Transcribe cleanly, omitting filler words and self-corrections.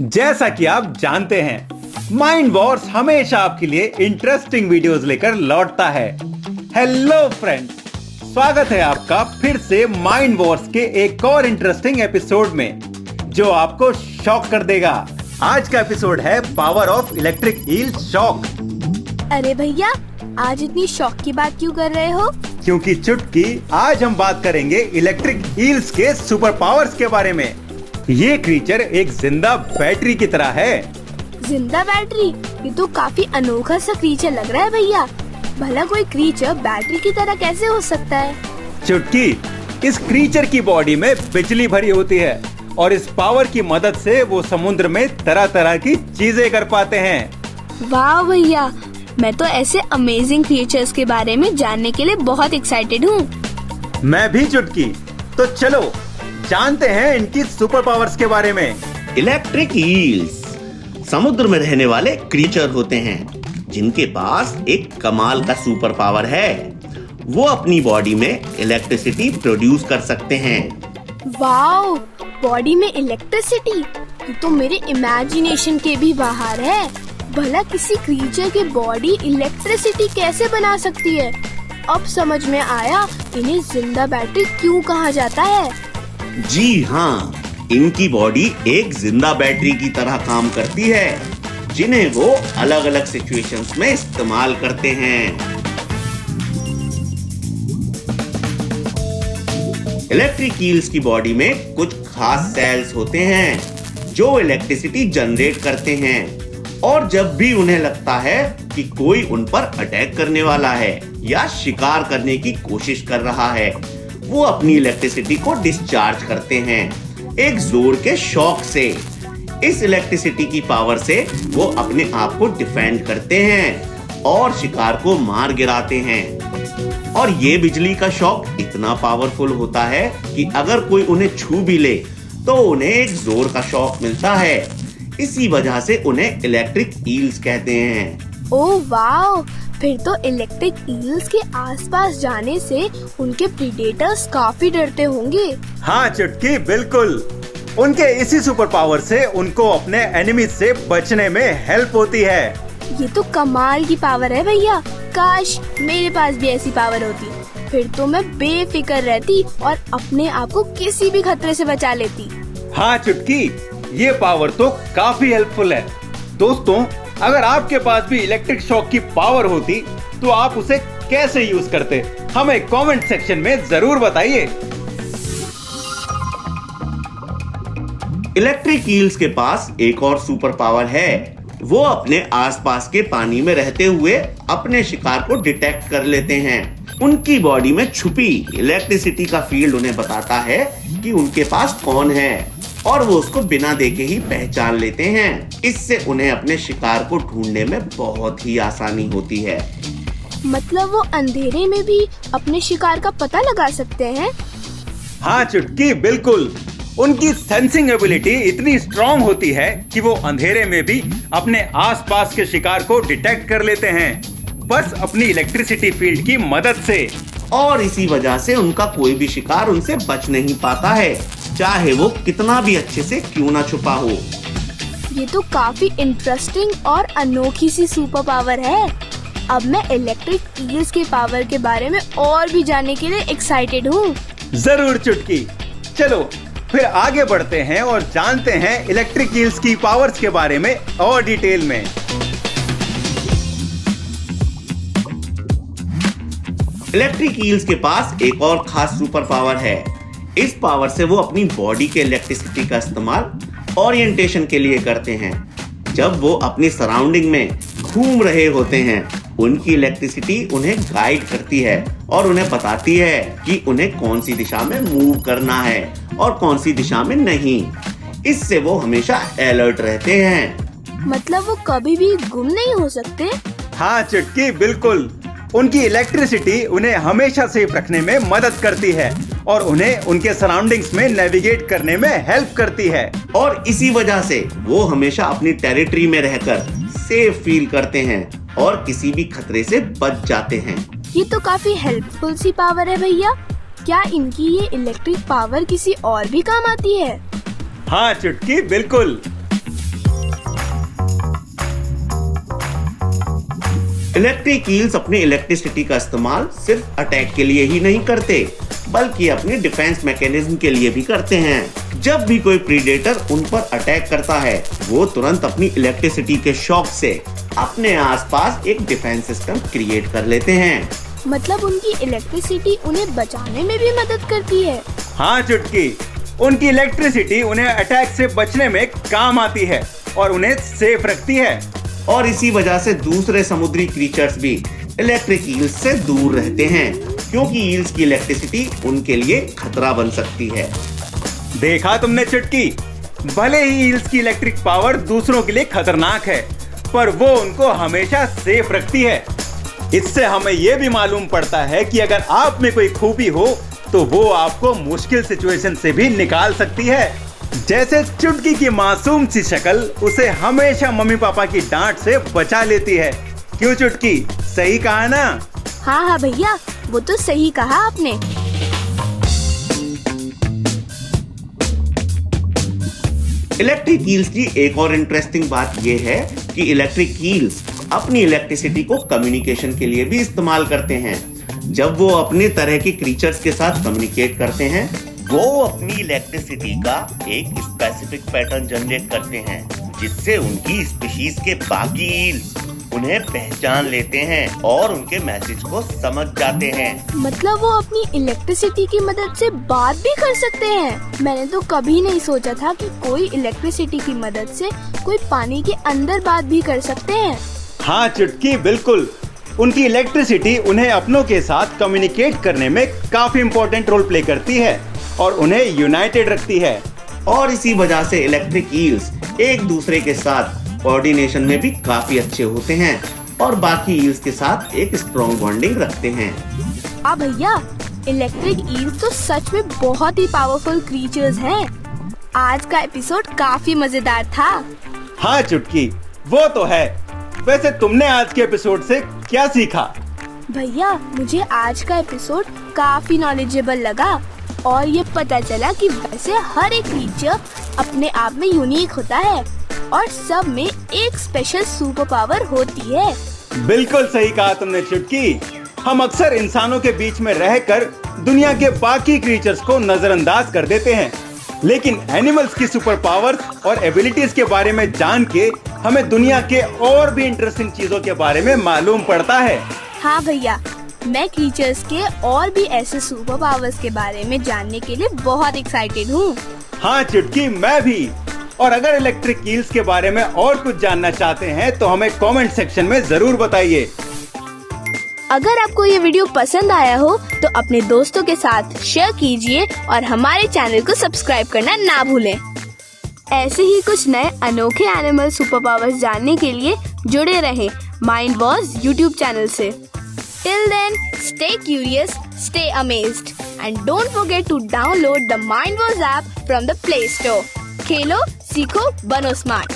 जैसा कि आप जानते हैं, माइंड वॉर्स हमेशा आपके लिए इंटरेस्टिंग वीडियोस लेकर लौटता है। हेलो फ्रेंड्स, स्वागत है आपका फिर से माइंड वॉर्स के एक और इंटरेस्टिंग एपिसोड में, जो आपको शॉक कर देगा। आज का एपिसोड है power of electric eel shock. अरे भैया, आज इतनी शॉक की बात क्यों कर रहे हो? क्योंकि चुटकी, आज हम बात करेंगे इलेक्ट्रिक ईल्स के सुपर पावर्स के बारे में। ये क्रीचर एक जिंदा बैटरी की तरह है। जिंदा बैटरी? ये तो काफी अनोखा सा क्रीचर लग रहा है भैया। भला कोई क्रीचर बैटरी की तरह कैसे हो सकता है? चुटकी, इस क्रीचर की बॉडी में बिजली भरी होती है और इस पावर की मदद से वो समुद्र में तरह तरह की चीजें कर पाते हैं। वाह भैया, मैं तो ऐसे अमेजिंग क्रीचर्स के बारे में जानने के लिए बहुत एक्साइटेड हूँ। मैं भी चुटकी। तो चलो जानते हैं इनकी सुपर पावर्स के बारे में। इलेक्ट्रिक ईल्स समुद्र में रहने वाले क्रीचर होते हैं जिनके पास एक कमाल का सुपर पावर है। वो अपनी बॉडी में इलेक्ट्रिसिटी प्रोड्यूस कर सकते हैं। वाओ, बॉडी में इलेक्ट्रिसिटी? ये तो मेरे इमेजिनेशन के भी बाहर है। भला किसी क्रीचर की बॉडी इलेक्ट्रिसिटी कैसे बना सकती है? अब समझ में आया इन्हें जिंदा बैटरी क्यों कहा जाता है। जी हाँ, इनकी बॉडी एक जिंदा बैटरी की तरह काम करती है, जिन्हें वो अलग अलग सिचुएशंस में इस्तेमाल करते हैं। इलेक्ट्रिक ईल्स की बॉडी में कुछ खास सेल्स होते हैं जो इलेक्ट्रिसिटी जनरेट करते हैं, और जब भी उन्हें लगता है कि कोई उन पर अटैक करने वाला है या शिकार करने की कोशिश कर रहा है, वो अपनी इलेक्ट्रिसिटी को डिस्चार्ज करते हैं एक जोर के शॉक से। इस इलेक्ट्रिसिटी की पावर से वो अपने आप को डिफेंड करते हैं और शिकार को मार गिराते हैं। और ये बिजली का शॉक इतना पावरफुल होता है कि अगर कोई उन्हें छू भी ले तो उन्हें एक जोर का शॉक मिलता है। इसी वजह से उन्हें इलेक्ट्रिक ईल्स कहते हैं। ओह वाओ, फिर तो इलेक्ट्रिक ईल्स के आसपास जाने से उनके प्रीडेटर्स काफी डरते होंगे। हाँ चुटकी, बिल्कुल। उनके इसी सुपर पावर से उनको अपने एनिमीज से बचने में हेल्प होती है। ये तो कमाल की पावर है भैया। काश मेरे पास भी ऐसी पावर होती, फिर तो मैं बेफिक्र रहती और अपने आप को किसी भी खतरे से बचा लेती। हाँ चुटकी, ये पावर तो काफी हेल्पफुल है। दोस्तों, अगर आपके पास भी इलेक्ट्रिक शॉक की पावर होती तो आप उसे कैसे यूज करते, हमें कमेंट सेक्शन में जरूर बताइए। इलेक्ट्रिक ईल्स के पास एक और सुपर पावर है। वो अपने आसपास के पानी में रहते हुए अपने शिकार को डिटेक्ट कर लेते हैं। उनकी बॉडी में छुपी इलेक्ट्रिसिटी का फील्ड उन्हें बताता है कि उनके पास कौन है, और वो उसको बिना देखे ही पहचान लेते हैं। इससे उन्हें अपने शिकार को ढूंढने में बहुत ही आसानी होती है। मतलब वो अंधेरे में भी अपने शिकार का पता लगा सकते हैं? हाँ चुटकी, बिल्कुल। उनकी सेंसिंग एबिलिटी इतनी स्ट्रॉन्ग होती है कि वो अंधेरे में भी अपने आसपास के शिकार को डिटेक्ट कर लेते हैं, बस अपनी इलेक्ट्रिसिटी फील्ड की मदद से। और इसी वजह से उनका कोई भी शिकार उनसे बच नहीं पाता है, चाहे वो कितना भी अच्छे से क्यों ना छुपा हो। ये तो काफी इंटरेस्टिंग और अनोखी सी सुपर पावर है। अब मैं इलेक्ट्रिक ईल्स के पावर के बारे में और भी जानने के लिए एक्साइटेड हूँ। जरूर चुटकी। चलो फिर आगे बढ़ते हैं और जानते हैं इलेक्ट्रिक ईल्स की पावर्स के बारे में और डिटेल में। इलेक्ट्रिक ईल्स के पास एक और खास सुपर पावर है। इस पावर से वो अपनी बॉडी के इलेक्ट्रिसिटी का इस्तेमाल ओरिएंटेशन के लिए करते हैं। जब वो अपनी सराउंडिंग में घूम रहे होते हैं, उनकी इलेक्ट्रिसिटी उन्हें गाइड करती है और उन्हें बताती है कि उन्हें कौन सी दिशा में मूव करना है और कौन सी दिशा में नहीं। इससे वो हमेशा अलर्ट रहते हैं। मतलब वो कभी भी गुम नहीं हो सकते? हाँ चुटकी, बिल्कुल। उनकी इलेक्ट्रिसिटी उन्हें हमेशा सेफ रखने में मदद करती है और उन्हें उनके सराउंडिंग्स में नेविगेट करने में हेल्प करती है। और इसी वजह से वो हमेशा अपनी टेरिटरी में रहकर सेफ फील करते हैं और किसी भी खतरे से बच जाते हैं। ये तो काफी हेल्पफुल सी पावर है भैया। क्या इनकी ये इलेक्ट्रिक पावर किसी और भी काम आती है? हाँ चुटकी, बिल्कुल। इलेक्ट्रिक ईल्स अपने इलेक्ट्रिसिटी का इस्तेमाल सिर्फ अटैक के लिए ही नहीं करते, बल्कि अपने डिफेंस मैकेनिज्म के लिए भी करते हैं। जब भी कोई प्रीडेटर उन पर अटैक करता है, वो तुरंत अपनी इलेक्ट्रिसिटी के शॉक से अपने आसपास एक डिफेंस सिस्टम क्रिएट कर लेते हैं। मतलब उनकी इलेक्ट्रिसिटी उन्हें बचाने में भी मदद करती है। हाँ चुटकी, उनकी इलेक्ट्रिसिटी उन्हें अटैक से बचने में काम आती है और उन्हें सेफ रखती है। और इसी वजह से दूसरे समुद्री क्रीचर्स भी इलेक्ट्रिक ईल्स से दूर रहते हैं, क्योंकि ईल्स की इलेक्ट्रिसिटी उनके लिए खतरा बन सकती है। देखा तुमने चुटकी, भले ही ईल्स की इलेक्ट्रिक पावर दूसरों के लिए खतरनाक है, पर वो उनको हमेशा सेफ रखती है। इससे हमें यह भी मालूम पड़ता है कि अगर आप में कोई खूबी हो तो वो आपको मुश्किल सिचुएशन से भी निकाल सकती है। जैसे चुटकी की मासूम सी शक्ल उसे हमेशा मम्मी पापा की डांट से बचा लेती है। क्यों चुटकी, सही कहा ना? हाँ हाँ भैया, वो तो सही कहा आपने। इलेक्ट्रिक ईल्स की एक और इंटरेस्टिंग बात यह है कि इलेक्ट्रिक ईल्स अपनी इलेक्ट्रिसिटी को कम्युनिकेशन के लिए भी इस्तेमाल करते हैं। जब वो अपने तरह के क्रीचर्स के साथ कम्युनिकेट करते हैं, वो अपनी इलेक्ट्रिसिटी का एक स्पेसिफिक पैटर्न जनरेट करते हैं, जिससे उनकी स्पीशीज के बाकी ईल्स उन्हें पहचान लेते हैं और उनके मैसेज को समझ जाते हैं। मतलब वो अपनी इलेक्ट्रिसिटी की मदद से बात भी कर सकते हैं। मैंने तो कभी नहीं सोचा था कि कोई इलेक्ट्रिसिटी की मदद से कोई पानी के अंदर बात भी कर सकते हैं। हाँ चुटकी, बिल्कुल। उनकी इलेक्ट्रिसिटी उन्हें अपनों के साथ कम्युनिकेट करने में काफी इम्पोर्टेंट रोल प्ले करती है और उन्हें यूनाइटेड रखती है। और इसी वजह से इलेक्ट्रिक ईल्स एक दूसरे के साथ कोऑर्डिनेशन में भी काफी अच्छे होते हैं और बाकी ईल्स के साथ एक स्ट्रॉन्ग बॉन्डिंग रखते हैं। हाँ भैया, इलेक्ट्रिक ईल्स तो सच में बहुत ही पावरफुल क्रीचर्स हैं। आज का एपिसोड काफी मजेदार था। हाँ चुटकी, वो तो है। वैसे तुमने आज के एपिसोड से क्या सीखा? भैया, मुझे आज का एपिसोड काफी नॉलेजेबल लगा और ये पता चला कि वैसे हर एक क्रीचर अपने आप में यूनिक होता है और सब में एक स्पेशल सुपर पावर होती है। बिल्कुल सही कहा तुमने चुटकी। हम अक्सर इंसानों के बीच में रहकर दुनिया के बाकी क्रीचर्स को नजरअंदाज कर देते हैं, लेकिन एनिमल्स की सुपर पावर्स और एबिलिटीज के बारे में जान के हमें दुनिया के और भी इंटरेस्टिंग चीजों के बारे में मालूम पड़ता है। हाँ भैया, मैं क्रीचर्स के और भी ऐसे सुपर पावर्स के बारे में जानने के लिए बहुत एक्साइटेड हूँ। हाँ चुटकी, मैं भी। और अगर इलेक्ट्रिक ईल्स के बारे में और कुछ जानना चाहते हैं तो हमें कमेंट सेक्शन में जरूर बताइए। अगर आपको ये वीडियो पसंद आया हो तो अपने दोस्तों के साथ शेयर कीजिए और हमारे चैनल को सब्सक्राइब करना ना भूलें। ऐसे ही कुछ नए अनोखे एनिमल सुपर पावर्स जानने के लिए जुड़े रहें माइंड वॉर्स यूट्यूब चैनल से। Till then, stay curious, stay amazed, and don't forget to download the Mind Wars app from the Play Store. खेलो, सीखो, बनो स्मार्ट।